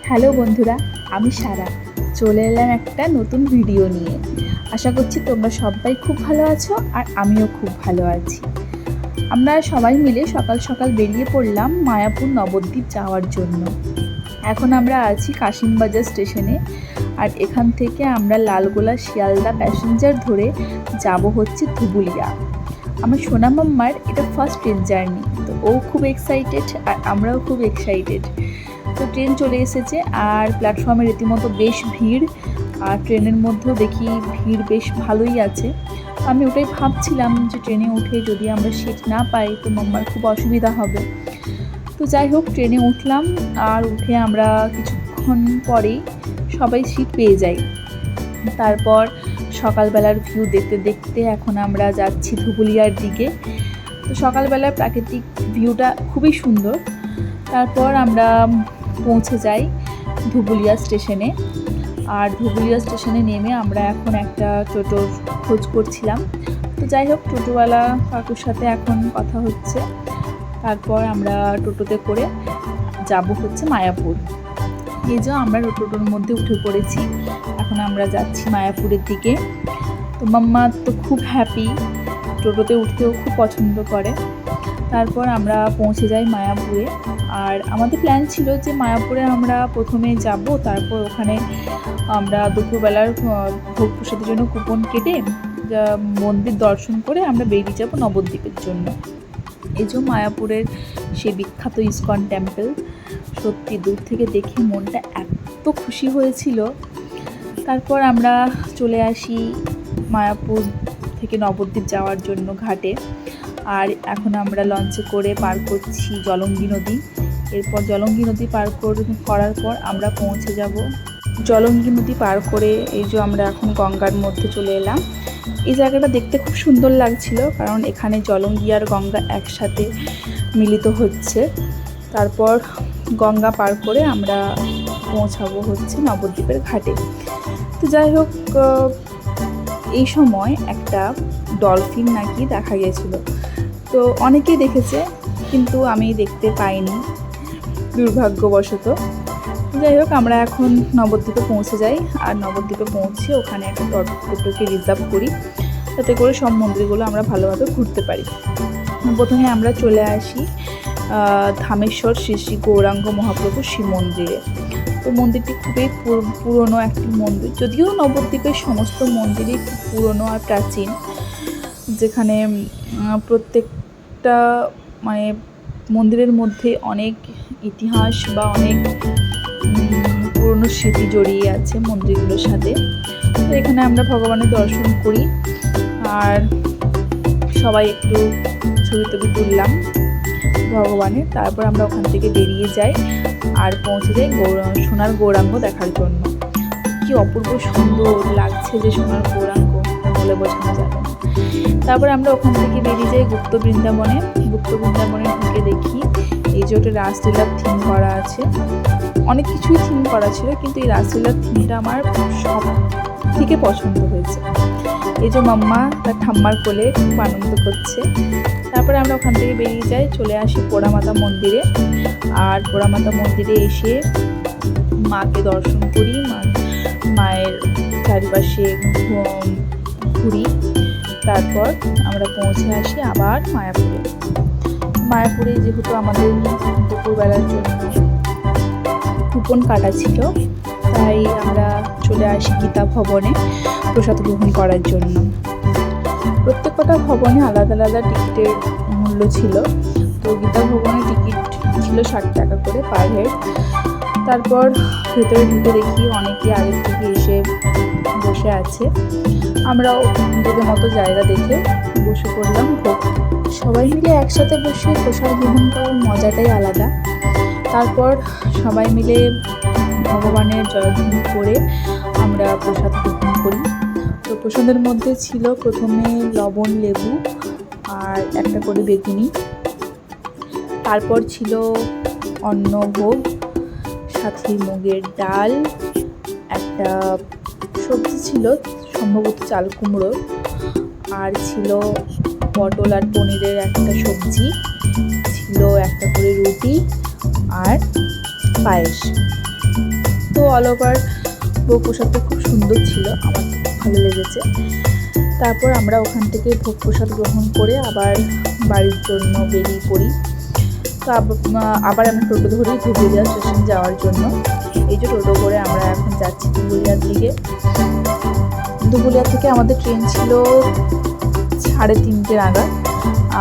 Hello বন্ধুরা, আমি সারা চলে এলাম একটা নতুন ভিডিও নিয়ে। আশা করছি তোমরা সবাই খুব ভালো আছো আর আমিও খুব ভালো আছি। আমরা সবাই মিলে সকাল সকাল বেরিয়ে পড়লাম মায়াপুর নবদ্বীপ যাওয়ার জন্য। এখন আমরা আছি কাশিমবাজার স্টেশনে, আর এখান থেকে আমরা লালগোলা শিয়ালদা প্যাসেঞ্জার ধরে যাব হচ্ছে ধুবুলিয়া। আমার সোনা মাম্মার এটা ফার্স্ট ট্রেন জার্নি, তো ও খুব এক্সাইটেড আর আমরাও খুব এক্সাইটেড। তো ট্রেন চলে এসেছে আর প্ল্যাটফর্মে রীতিমতো বেশ ভিড়, আর ট্রেনের মধ্যেও দেখি ভিড় বেশ ভালোই আছে। আমি ওটাই ভাবছিলাম যে ট্রেনে উঠে যদি আমরা সিট না পাই তো মাম্মার খুব অসুবিধা হবে। তো যাই হোক, ট্রেনে উঠলাম আর উঠে আমরা কিছুক্ষণ পরেই সবাই সিট পেয়ে যাই। তারপর সকালবেলার ভিউ দেখতে দেখতে এখন আমরা যাচ্ছি ধুবুলিয়ার দিকে। তো সকালবেলার প্রাকৃতিক ভিউটা খুবই সুন্দর। তারপর আমরা পৌঁছে যাই ধুবুলিয়া স্টেশনে, আর ধুবুলিয়া স্টেশনে নেমে আমরা এখন একটা টোটোর খোঁজ করছিলাম। তো যাই হোক, টোটোওয়ালা কাকুর সাথে এখন কথা হচ্ছে। তারপর আমরা টোটোতে করে যাব হচ্ছে মায়াপুর। এই যে আমরা টোটোর মধ্যে উঠে পড়েছি, এখন আমরা যাচ্ছি মায়াপুরের দিকে। তো মাম্মা তো খুব হ্যাপি, টোটোতে উঠতেও খুব পছন্দ করে। তারপর আমরা পৌঁছে যাই মায়াপুরে। আর আমাদের প্ল্যান ছিল যে মায়াপুরে আমরা প্রথমে যাব, তারপর ওখানে আমরা দুপুরবেলার ভোগ প্রসাদের জন্য কুপন কেটে মন্দির দর্শন করে আমরা বেরিয়ে যাব নবদ্বীপের জন্য। এই যে মায়াপুরের সেই বিখ্যাত ইসকন টেম্পল, সত্যি দূর থেকে দেখে মনটা এত খুশি হয়েছিল। তারপর আমরা চলে আসি মায়াপুর থেকে নবদ্বীপ যাওয়ার জন্য ঘাটে। আর এখন আমরা লঞ্চে করে পার করছি জলঙ্গি নদী। এরপর জলঙ্গি নদী পার করার পর আমরা পৌঁছে যাব। জলঙ্গি নদী পার করে এই যে আমরা এখন গঙ্গার মধ্যে চলে এলাম। এই জায়গাটা দেখতে খুব সুন্দর লাগছিল, কারণ এখানে জলঙ্গি আর গঙ্গা একসাথে মিলিত হচ্ছে। তারপর গঙ্গা পার করে আমরা পৌঁছাবো হচ্ছে নবদ্বীপের ঘাটে। তো যাই হোক, এই সময় একটা ডলফিন নাকি দেখা গেছিলো। তো অনেকেই দেখেছে, কিন্তু আমি দেখতে পাইনি দুর্ভাগ্যবশত। যাই হোক, আমরা এখন নবদ্বীপে পৌঁছে যাই, আর নবদ্বীপে পৌঁছে ওখানে একটা টোটোকে রিজার্ভ করি, যাতে করে সব মন্দিরগুলো আমরা ভালোভাবে ঘুরতে পারি। প্রথমে আমরা চলে আসি ধামেশ্বর শ্রী শ্রী গৌরাঙ্গ মহাপ্রভু শিব মন্দিরে। তো মন্দিরটি খুবই পুরনো একটি মন্দির, যদিও নবদ্বীপের সমস্ত মন্দিরই খুব পুরনো আর প্রাচীন, যেখানে প্রত্যেকটা মানে মন্দিরের মধ্যে অনেক ইতিহাস বা অনেক পুরনো স্মৃতি জড়িয়ে আছে মন্দিরগুলোর সাথে। তো এখানে আমরা ভগবানের দর্শন করি আর সবাই একটু ছবি টবি তুললাম ভগবানের। তারপর আমরা ওখান থেকে বেরিয়ে যাই আর পৌঁছে যাই সোনার গৌরাঙ্গ দেখার জন্য। কি অপূর্ব সুন্দর লাগছে যে সোনার গৌরাঙ্গ, বলে বোঝানো যাবে না। তারপর আমরা ওখান থেকে বেরিয়ে যাই গুপ্ত বৃন্দাবনে। গুপ্ত বৃন্দাবনে ঢুকে দেখি এই যে ওটা রাসলীলার থিম করা আছে। অনেক কিছুই থিম করা ছিল, কিন্তু এই রাসলীলার থিমটা আমার সব থেকে পছন্দ হয়েছে। এই যে মাম্মা তার ঠাম্মার কোলে খুব আনন্দ করছে। তারপরে আমরা ওখান থেকে বেরিয়ে যাই, চলে আসি পোড়ামাতা মন্দিরে। আর পোড়ামাতা মন্দিরে এসে মাকে দর্শন করি, মায়ের চারিপাশে ঘুরি। তারপর আমরা পৌঁছে আসি আবার মায়াপুরে। মায়াপুরে যেহেতু আমাদের দুপুরবেলার জন্য কুপন কাটা ছিল, তাই আমরা চলে আসি গীতা ভবনে প্রসাদ গ্রহণ করার জন্য। প্রত্যেকটা ভবনে আলাদা আলাদা টিকিটের মূল্য ছিল। তো গীতা ভবনের টিকিট ছিল 60 টাকা করে পার হেড। তারপর ভেতরে ঢুকে দেখি অনেকে আগে থেকে এসে বসে আছে। আমরাও নিজেদের মতো জায়গা দেখে বসে পড়লাম। সবাই মিলে একসাথে বসে প্রসাদ গ্রহণ করার মজাটাই আলাদা। তারপর সবাই মিলে ভগবানের জয়ধ্বনি করে আমরা প্রসাদ গ্রহণ করি। তো প্রসাদের মধ্যে ছিল প্রথমে লবণ লেবু আর একটা করে বেগুনি। তারপর ছিল অন্নভোগ, সাথে মুগের ডাল, একটা সবজি ছিল সম্ভবত চাল কুমড়ো, আর ছিল পটল আর পনিরের একটা সবজি, ছিল একটা করে রুটি আর পায়েস। অল ওভার ভোগ প্রসাদটা খুব সুন্দর ছিল, আমার খুব ভালো লেগেছে। তারপর আমরা ওখান থেকে ভোগ প্রসাদ গ্রহণ করে আবার বাড়ির জন্য বেরিয়ে পড়ি। তো আবার আমি টোটো ধরি ধুবুলিয়া স্টেশন যাওয়ার জন্য। এই যে টোটো করে আমরা এখন যাচ্ছি ধুবুলিয়ার দিকে। ধুবুলিয়া থেকে আমাদের ট্রেন ছিল 3:30 নাগাদ,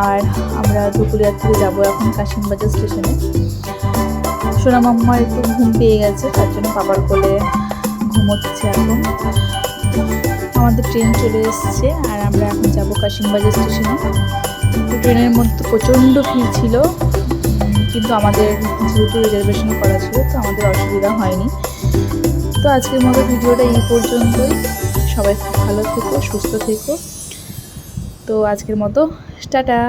আর আমরা ধুবুলিয়া থেকে যাবো এখন কাশিমবাজার স্টেশনে। সোনা মাম্মার একটু ঘুম পেয়ে গেছে, তার জন্য বাবার কোলে ঘুমোচ্ছে এখন। আমাদের ট্রেন চলে এসছে আর আমরা এখন যাবো কাশিমবাজার স্টেশনে। ট্রেনের মধ্যে প্রচণ্ড ভিড় ছিল, কিন্তু আমাদের যেহেতু রিজার্ভেশন করা ছিল তো আমাদের অসুবিধা হয়নি। তো আজকের মতো ভিডিওটা এই পর্যন্তই। সবাই খুব ভালো থেকো, সুস্থ থেকো। তো আজকের মতো টাটা।